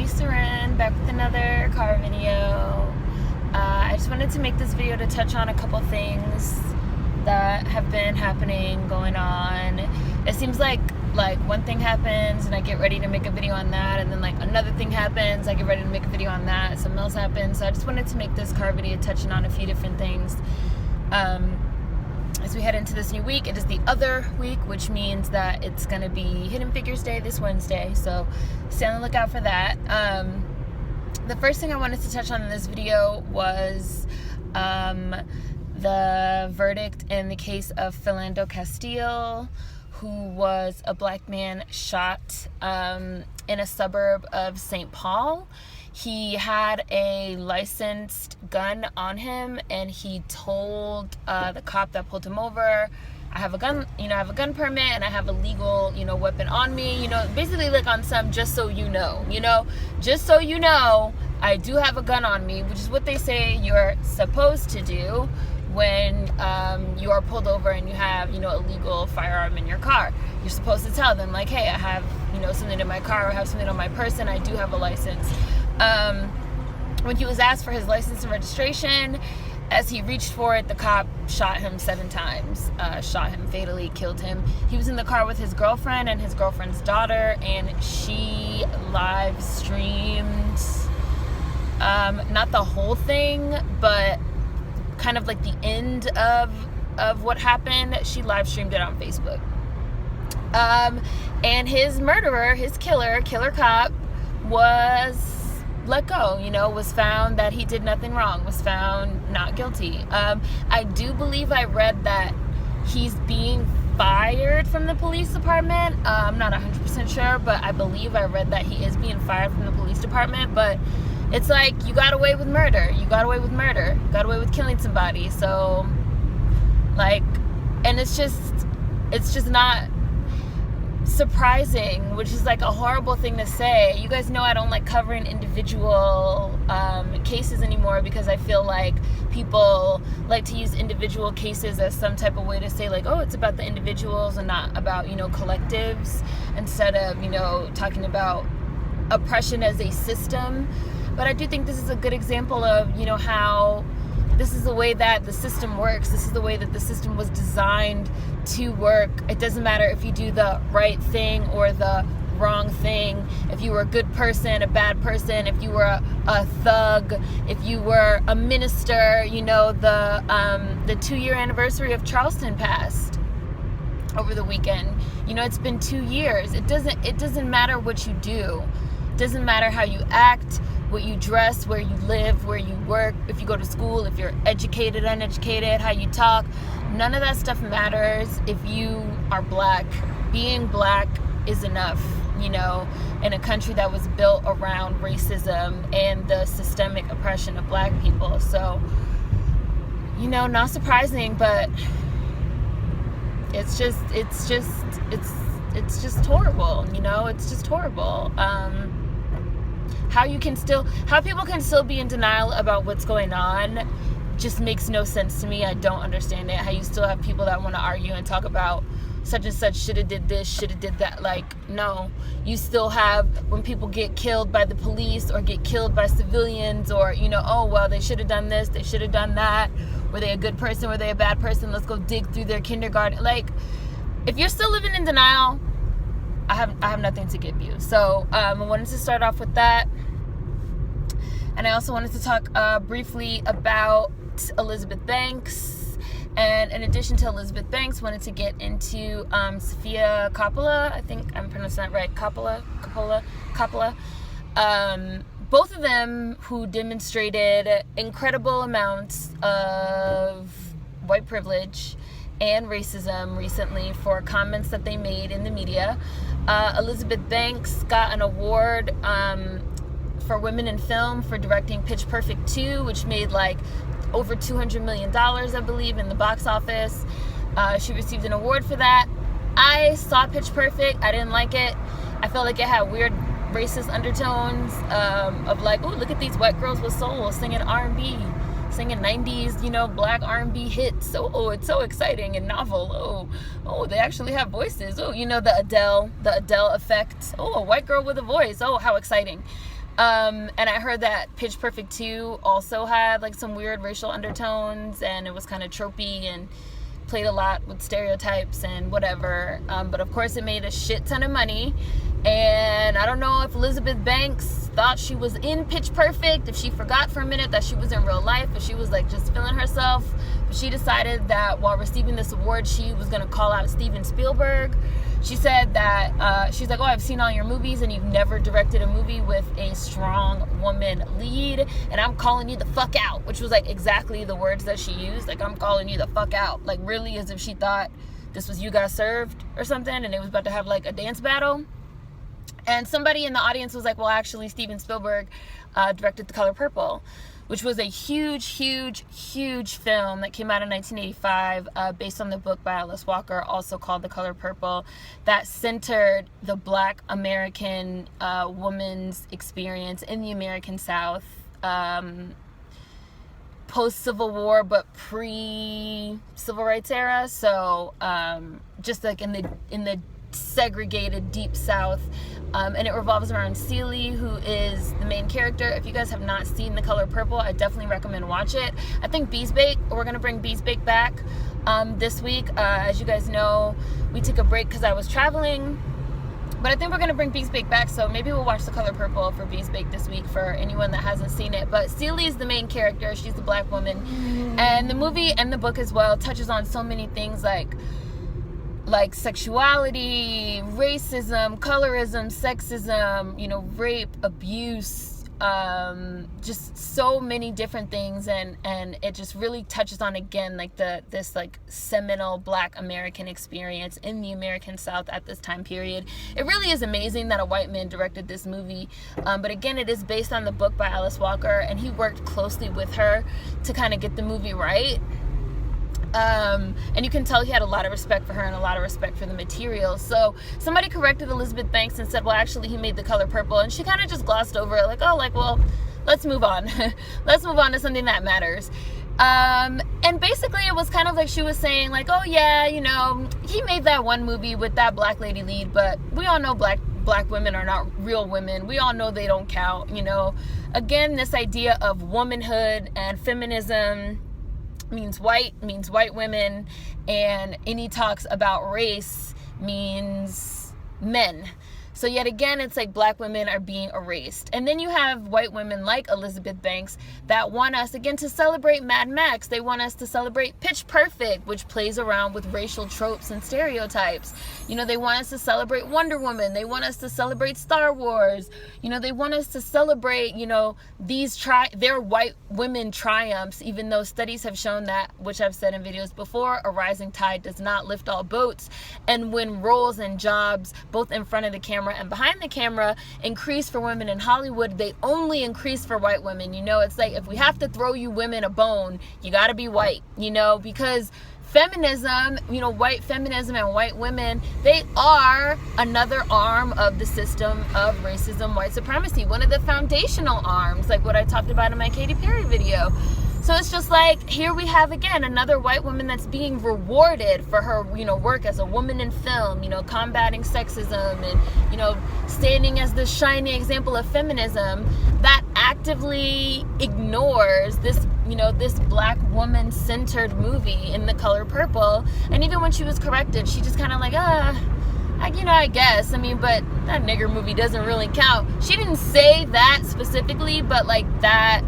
Seren, back with another car video. I just wanted to make this video to touch on a couple things that have been happening, going on. It seems like one thing happens and I get ready to make a video on that, and then like another thing happens, I get ready to make a video on that, something else happens. So I just wanted to make this car video touching on a few different things. As we head into this new week, it is the other week, which means that it's going to be Hidden Figures Day this Wednesday, so stay on the lookout for that. The first thing I wanted to touch on in this video was the verdict in the case of Philando Castile, who was a black man shot in a suburb of St. Paul. He had a licensed gun on him, and he told the cop that pulled him over, I have a gun, I have a gun permit, and I have a legal, weapon on me, basically like on some just so just so you know, I do have a gun on me, which is what they say you're supposed to do when you are pulled over and you have, a legal firearm in your car. You're supposed to tell them, like, hey, I have, something in my car, or I have something on my person, I do have a license. When he was asked for his license and registration, as he reached for it, the cop shot him 7 times, shot him fatally, killed him. He was in the car with his girlfriend and his girlfriend's daughter, and she live streamed, not the whole thing, but kind of like the end of what happened. She live streamed it on Facebook. And his murderer, his killer cop, was let go, was found that he did nothing wrong, was found not guilty. I do believe I read that he's being fired from the police department. I'm not 100% sure, but I believe I read that he is being fired from the police department. But it's like, you got away with murder, you got away with killing somebody. So like, and it's just not surprising, which is like a horrible thing to say. You guys know I don't like covering individual cases anymore, because I feel like people like to use individual cases as some type of way to say like, oh, it's about the individuals and not about, collectives, instead of, talking about oppression as a system. But I do think this is a good example of, how this is the way that the system works. This is the way that the system was designed to work. It doesn't matter if you do the right thing or the wrong thing. If you were a good person, a bad person, if you were a thug, if you were a minister. The 2-year anniversary of Charleston passed over the weekend. It's been 2 years. It doesn't matter what you do. It doesn't matter how you act, what you dress, where you live, where you work, if you go to school, if you're educated, uneducated, how you talk. None of that stuff matters if you are black. Being black is enough, in a country that was built around racism and the systemic oppression of black people. So, not surprising, but it's just horrible, it's just horrible. How people can still be in denial about what's going on just makes no sense to me. I don't understand it. How you still have people that want to argue and talk about such and such should have did this, should have did that. Like, no. You still have, when people get killed by the police or get killed by civilians, or, oh, well, they should have done this, they should have done that. Were they a good person? Were they a bad person? Let's go dig through their kindergarten. Like, if you're still living in denial, I have nothing to give you. So I wanted to start off with that. And I also wanted to talk briefly about Elizabeth Banks. And in addition to Elizabeth Banks, wanted to get into Sofia Coppola. I think I'm pronouncing that right. Coppola. Both of them who demonstrated incredible amounts of white privilege and racism recently for comments that they made in the media. Elizabeth Banks got an award for women in film for directing Pitch Perfect 2, which made like over $200 million, I believe, in the box office. She received an award for that. I saw Pitch Perfect. I didn't like it. I felt like it had weird racist undertones of like, oh, look at these white girls with soul singing R&B, singing 90s, black R&B hits. Oh, it's so exciting and novel. Oh, they actually have voices. Oh, the Adele effect. Oh, a white girl with a voice. Oh, how exciting. And I heard that Pitch Perfect 2 also had like some weird racial undertones, and it was kind of tropey and played a lot with stereotypes and whatever. But of course it made a shit ton of money. And I don't know if Elizabeth Banks thought she was in Pitch Perfect, if she forgot for a minute that she was in real life, if she was like just feeling herself. But she decided that while receiving this award, she was going to call out Steven Spielberg. She said that, she's like, oh, I've seen all your movies and you've never directed a movie with a strong woman lead, and I'm calling you the fuck out, which was like exactly the words that she used. Like, I'm calling you the fuck out. Like, really, as if she thought this was You Got Served or something, and it was about to have like a dance battle. And somebody in the audience was like, well, actually, Steven Spielberg directed The Color Purple, which was a huge, huge, huge film that came out in 1985, based on the book by Alice Walker, also called The Color Purple, that centered the Black American woman's experience in the American South, post-Civil War, but pre-Civil Rights era. So just like in the segregated Deep South. And it revolves around Celie, who is the main character. If you guys have not seen The Color Purple, I definitely recommend watch it. I think we're going to bring Beesbake back this week. As you guys know, we took a break because I was traveling. But I think we're going to bring Beesbake back, so maybe we'll watch The Color Purple for Beesbake this week for anyone that hasn't seen it. But Celie is the main character. She's the black woman. And the movie and the book as well touches on so many things like sexuality, racism, colorism, sexism, rape, abuse, just so many different things, and it just really touches on, again, like this seminal Black American experience in the American South at this time period. It really is amazing that a white man directed this movie, but again, it is based on the book by Alice Walker, and he worked closely with her to kind of get the movie right. And you can tell he had a lot of respect for her and a lot of respect for the material. So somebody corrected Elizabeth Banks and said, well, actually he made The Color Purple, and she kind of just glossed over it, like, well, let's move on. Let's move on to something that matters. And basically it was kind of like she was saying, like, oh yeah, he made that one movie with that black lady lead, but we all know black women are not real women. We all know they don't count. Again, this idea of womanhood and feminism means white women, and any talks about race means men. So yet again, it's like black women are being erased. And then you have white women like Elizabeth Banks that want us, again, to celebrate Mad Max. They want us to celebrate Pitch Perfect, which plays around with racial tropes and stereotypes. They want us to celebrate Wonder Woman. They want us to celebrate Star Wars. They want us to celebrate, their white women triumphs, even though studies have shown that, which I've said in videos before, a rising tide does not lift all boats. And when roles and jobs, both in front of the camera and behind the camera, increase for women in Hollywood, they only increase for white women. It's like, if we have to throw you women a bone, you gotta be white, because feminism, white feminism and white women, they are another arm of the system of racism, white supremacy, one of the foundational arms, like what I talked about in my Katy Perry video. So it's just like, here we have, again, another white woman that's being rewarded for her, work as a woman in film, combating sexism and, standing as the shining example of feminism that actively ignores this, this black woman-centered movie in The Color Purple. And even when she was corrected, she just kind of like, I guess. But that nigger movie doesn't really count. She didn't say that specifically, but like that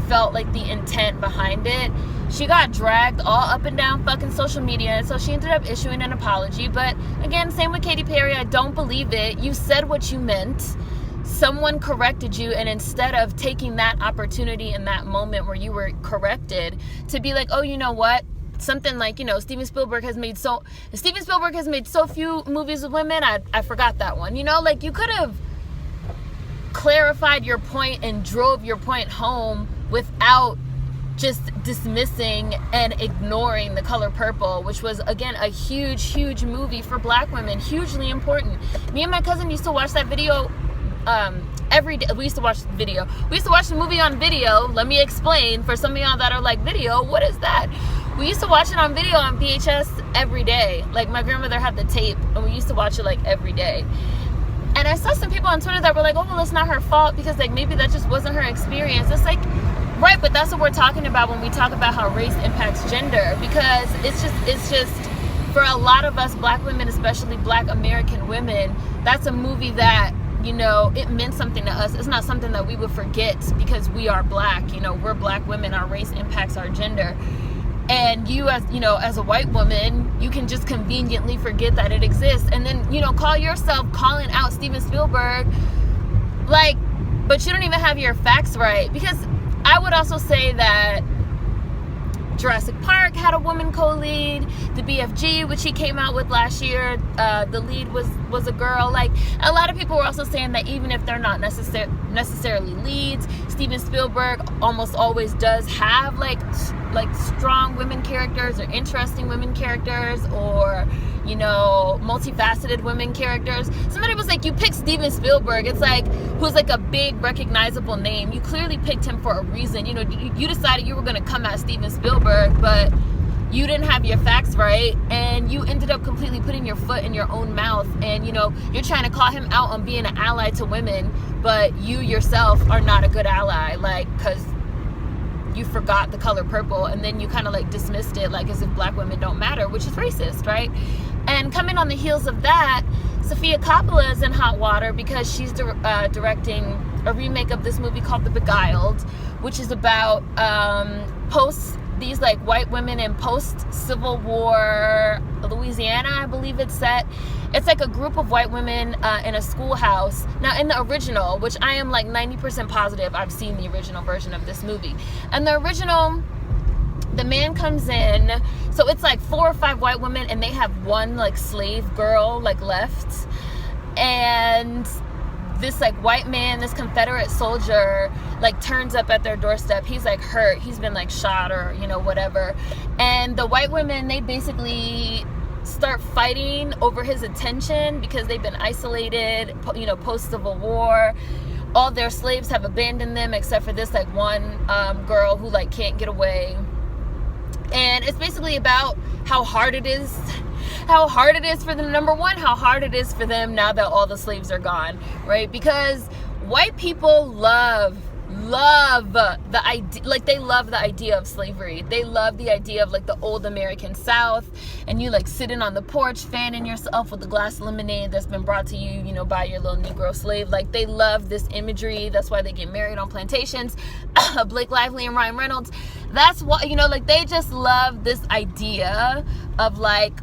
felt like the intent behind it. She got dragged all up and down fucking social media, and so she ended up issuing an apology. But again, same with Katy Perry, I don't believe it. You said what you meant. Someone corrected you, and instead of taking that opportunity in that moment where you were corrected to be like, oh, you know what? Something like, Steven Spielberg has made so few movies with women, I forgot that one. Like, you could have clarified your point and drove your point home without just dismissing and ignoring The Color Purple, which was, again, a huge, huge movie for black women, hugely important. Me and my cousin used to watch that video every day. We used to watch the movie on video. Let me explain for some of y'all that are like, video, what is that? We used to watch it on video on VHS every day. Like, my grandmother had the tape, and we used to watch it like every day. And I saw some people on Twitter that were like, oh, well, it's not her fault because like maybe that just wasn't her experience. It's like, right, but that's what we're talking about when we talk about how race impacts gender, because it's just for a lot of us black women, especially black American women, that's a movie that, you know, it meant something to us. It's not something that we would forget because we are black. You know, we're black women, our race impacts our gender. And you, as you know, as a white woman, you can just conveniently forget that it exists, and then, you know, call yourself calling out Steven Spielberg, like, but you don't even have your facts right. Because I would also say that Jurassic Park had a woman co-lead. The BFG, which he came out with last year, the lead was a girl. Like, a lot of people were also saying that even if they're not necessarily leads, Steven Spielberg almost always does have like strong women characters or interesting women characters, or, you know, multifaceted women characters. Somebody was like, you picked Steven Spielberg, it's like, who's like a big recognizable name. You clearly picked him for a reason. You know, you decided you were going to come at Steven Spielberg, but you didn't have your facts right, and you ended up completely putting your foot in your own mouth. And, you know, you're trying to call him out on being an ally to women, but you yourself are not a good ally, like, because you forgot the color purple, and then you kind of like dismissed it like as if black women don't matter, which is racist, right? And coming on the heels of that, Sofia Coppola is in hot water because she's directing a remake of this movie called The Beguiled, which is about these like white women in post-Civil War Louisiana, I believe it's set. It's like a group of white women in a schoolhouse. Now, in the original, which I am like 90% positive I've seen the original version of this movie. And the original, the man comes in, so it's like 4 or 5 white women, and they have one like slave girl like left. And this like white man, this Confederate soldier, like turns up at their doorstep. He's like hurt, he's been like shot or, you know, whatever. And the white women, they basically start fighting over his attention because they've been isolated, you know, post-Civil War. All their slaves have abandoned them except for this like one girl who like can't get away. And it's basically about how hard it is for them. Number one, how hard it is for them now that all the slaves are gone, right? Because white people love the idea, like they love the idea of slavery. They love the idea of like the old American South, and you like sitting on the porch fanning yourself with a glass of lemonade that's been brought to you, you know, by your little Negro slave. Like, they love this imagery. That's why they get married on plantations. Blake Lively and Ryan Reynolds. That's why, you know, like they just love this idea of like,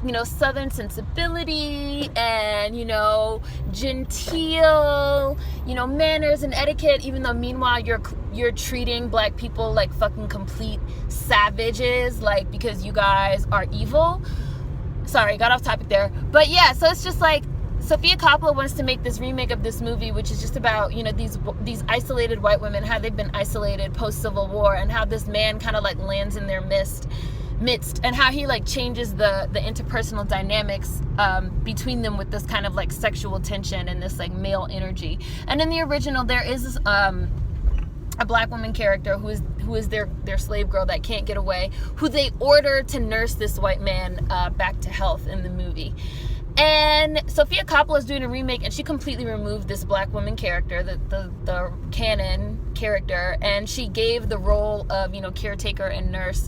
you know, Southern sensibility and, you know, genteel, you know, manners and etiquette, even though meanwhile you're treating black people like fucking complete savages, like, because you guys are evil. Sorry, got off topic there. But yeah, so it's just like Sofia Coppola wants to make this remake of this movie, which is just about, you know, these isolated white women, how they've been isolated post-Civil War, and how this man kind of like lands in their midst, and how he like changes the interpersonal dynamics between them with this kind of like sexual tension and this like male energy. And in the original, there is this, a black woman character who is their slave girl that can't get away, who they order to nurse this white man back to health in the movie. And Sofia Coppola is doing a remake, and she completely removed this black woman character, the canon character, and she gave the role of, you know, caretaker and nurse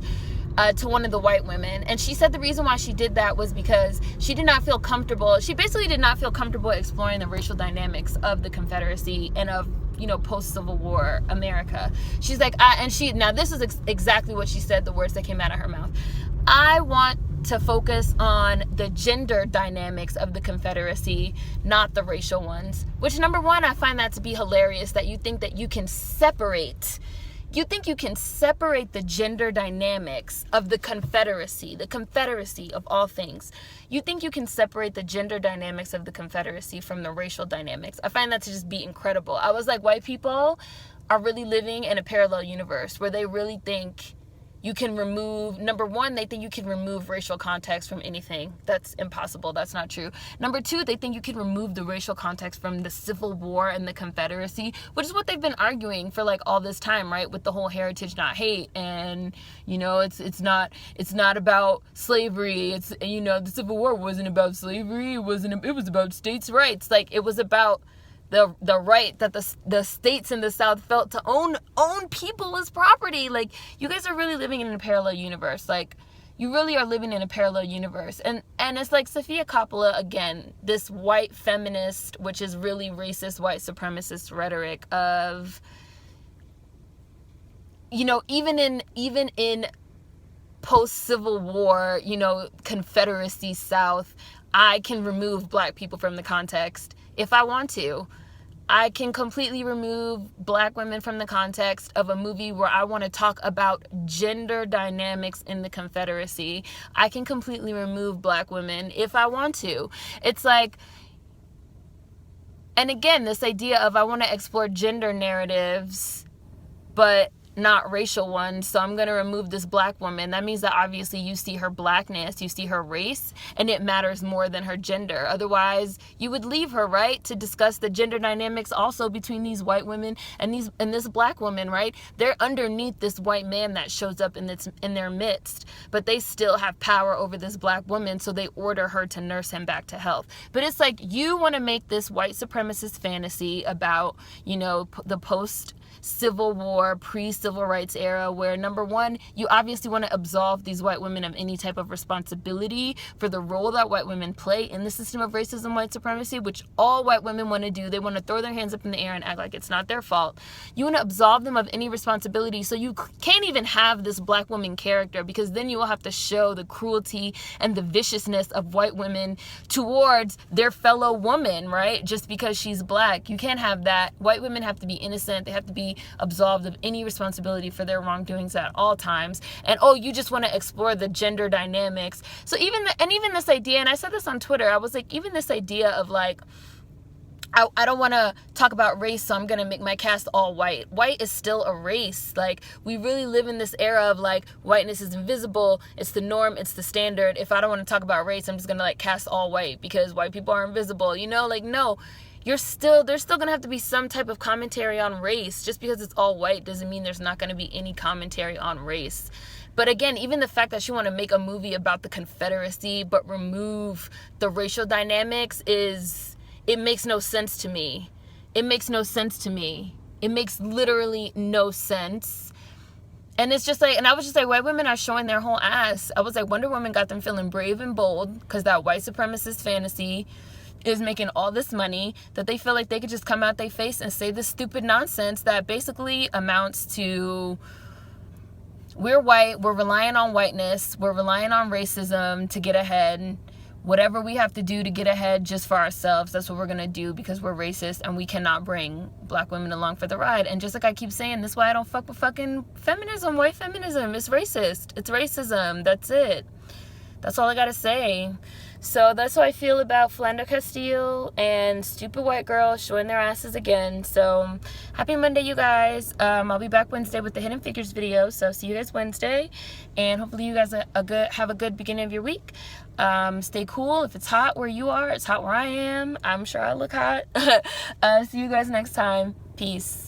to one of the white women. And she said the reason why she did that was because she did not feel comfortable. She basically did not feel comfortable exploring the racial dynamics of the Confederacy and of, you know, post-Civil War America. She's like, now this is exactly what she said, the words that came out of her mouth. I want to focus on the gender dynamics of the Confederacy, not the racial ones. Which, number one, I find that to be hilarious, that you think that you can separate. You think you can separate the gender dynamics of the Confederacy of all things. You think you can separate the gender dynamics of the Confederacy from the racial dynamics. I find that to just be incredible. I was like, white people are really living in a parallel universe where they really think you can remove, number one, they think you can remove racial context from anything. That's impossible. That's not true. Number two, they think you can remove the racial context from the Civil War and the Confederacy, which is what they've been arguing for like all this time, right? With the whole heritage, not hate. And, you know, it's not about slavery. It's, you know, the Civil War wasn't about slavery. It was about states' rights. Like, it was about the right that the states in the South felt to own people as property. Like, you guys are really living in a parallel universe. Like, you really are living in a parallel universe. And it's like Sofia Coppola, again, this white feminist, which is really racist white supremacist rhetoric of, you know, even in post-Civil War, you know, Confederacy South, I can remove black people from the context if I want to. I can completely remove black women from the context of a movie where I want to talk about gender dynamics in the Confederacy. I can completely remove black women if I want to. It's like, and again, this idea of I want to explore gender narratives, but not racial ones, so I'm going to remove this black woman. That means that obviously you see her blackness, you see her race, and it matters more than her gender. Otherwise, you would leave her, right, to discuss the gender dynamics also between these white women and this black woman, right? They're underneath this white man that shows up in their midst, but they still have power over this black woman, so they order her to nurse him back to health. But it's like, you want to make this white supremacist fantasy about, you know, the post-Civil War, pre-civil rights era, where number one, you obviously want to absolve these white women of any type of responsibility for the role that white women play in the system of racism, white supremacy, which all white women want to do. They want to throw their hands up in the air and act like it's not their fault. You want to absolve them of any responsibility, so you can't even have this black woman character, because then you will have to show the cruelty and the viciousness of white women towards their fellow woman, right? Just because she's black. You can't have that. White women have to be innocent. They have to be absolved of any responsibility for their wrongdoings at all times. And oh, you just want to explore the gender dynamics. So even this idea, and I said this on Twitter, I was like, even this idea of like, I don't want to talk about race, so I'm going to make my cast all white. White is still a race. Like, we really live in this era of like, whiteness is invisible, it's the norm, it's the standard. If I don't want to talk about race, I'm just going to like cast all white because white people are invisible, you know? Like, no. There's still gonna have to be some type of commentary on race. Just because it's all white doesn't mean there's not gonna be any commentary on race. But again, even the fact that you want to make a movie about the Confederacy but remove the racial dynamics it makes no sense to me. It makes no sense to me. It makes literally no sense. And it's just like, and I was just like, white women are showing their whole ass. I was like, Wonder Woman got them feeling brave and bold because that white supremacist fantasy is making all this money that they feel like they could just come out their face and say this stupid nonsense that basically amounts to, we're white, we're relying on whiteness, we're relying on racism to get ahead. Whatever we have to do to get ahead just for ourselves, that's what we're gonna do because we're racist and we cannot bring black women along for the ride. And just like I keep saying, that's why I don't fuck with fucking feminism, white feminism. It's racist. It's racism. That's it. That's all I gotta say. So that's how I feel about Philando Castile and stupid white girls showing their asses again. So happy Monday, you guys. I'll be back Wednesday with the Hidden Figures video. So see you guys Wednesday, and hopefully you guys have a good beginning of your week. Stay cool. If it's hot where you are, it's hot where I am. I'm sure I look hot. See you guys next time. Peace.